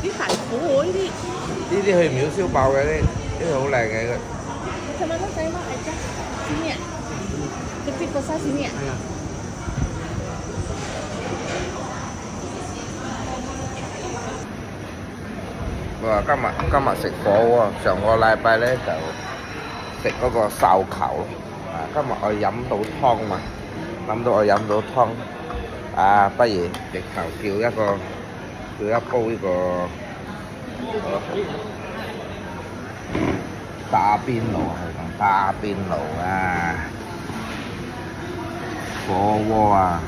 啲排骨喎呢啲。呢啲去秒燒爆嘅，呢啲好靚嘅。什麼都使嗎？係啫，先嘅，直接個沙先嘅。係啊。哇！今日食火鍋，上個禮拜咧就食嗰個壽球啊！今日我飲到湯嘛，諗到我飲到湯，啊，不如直頭叫一煲呢個打邊爐係講打邊爐啊，火鍋啊，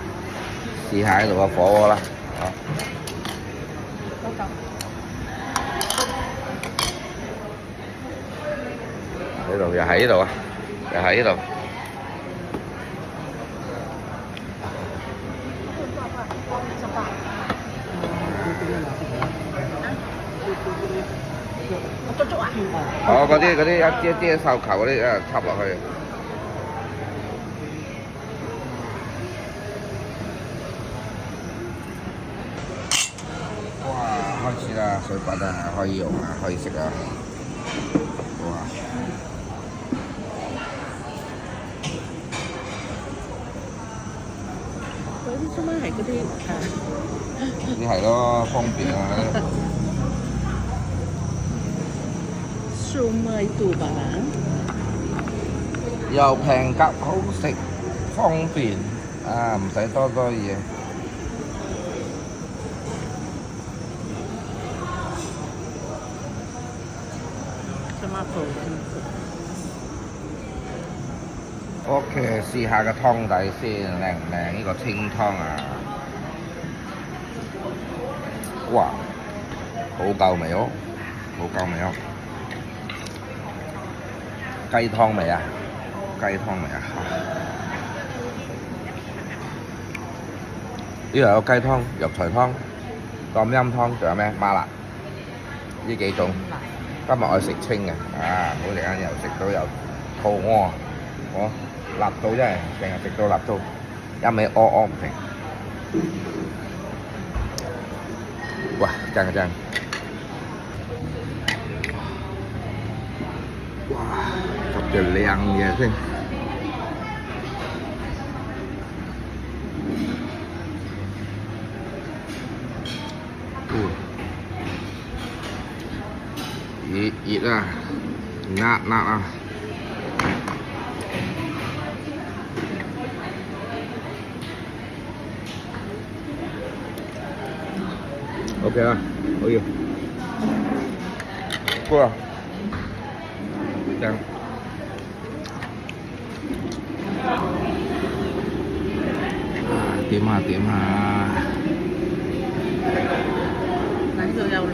試下呢度嘅火鍋啦，啊！呢度又喺呢度啊，又喺呢度。足足啊！哦，嗰啲一啲繡球嗰啲插落去。哇！開始啦，水滾啊，可以用啊，可以食啊。哇！嗰啲出咩係嗰啲呢係咯，方便啊！數米度吧，又平價好食，方便啊，唔使多嘢。什麼鋪？OK， 試下個湯底先，靚唔靚？呢個清湯啊！哇，好夠味哦，好夠味哦！雞湯味啊，雞湯味啊！呢度有雞湯、肉菜湯、冬陰湯，仲有咩麻辣？呢幾種。今日我食清嘅，啊！好突然間又食到有肚屙，我辣到真係成日食到辣到，一味屙唔停。哇！正啊正！哇！執隻靚嘢先。熱啊，辣啊！OK 啦，可以。哇，正。點啊！嗱，呢度有窿。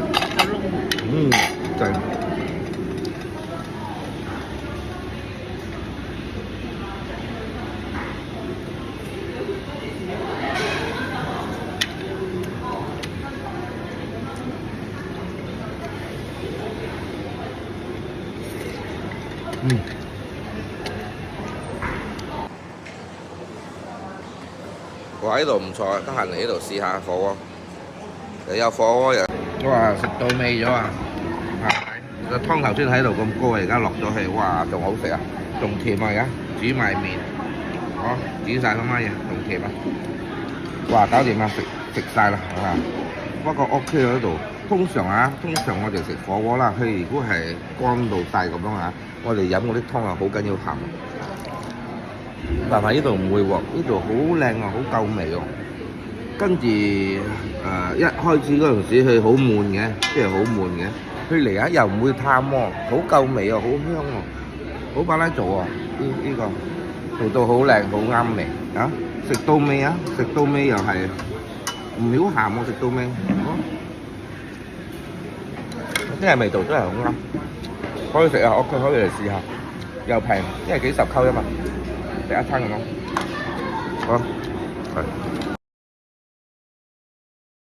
正。哇！呢度唔錯啊，得閒嚟呢度試下火鍋。有火鍋又哇，食到味咗啊！個湯頭先喺度咁高，而家落咗去，哇，仲好食啊，仲甜啊！而家煮埋麵，煮晒咁乜嘢，仲甜啊！哇，搞掂啦，食晒啦，啊！不過 OK 喺度。通常我哋食火鍋啦，佢如果係乾到晒咁樣啊，我哋飲嗰啲湯啊好緊要鹹。但係呢度唔會喎，呢度好靚啊，好夠味喎。跟住一開始嗰陣時佢好悶嘅，即係好悶嘅。佢嚟啊又唔會淡喎，好夠味喎，好香喎，好巴拉做喎。呢個做到好靚，好啱味啊！食到尾啊，食到尾又係唔曉鹹喎，食到尾。啲係味道真係好啱，可以食啊！OK，可以嚟試下，又平，因為幾十溝啫嘛，食一餐咁咯。好，係。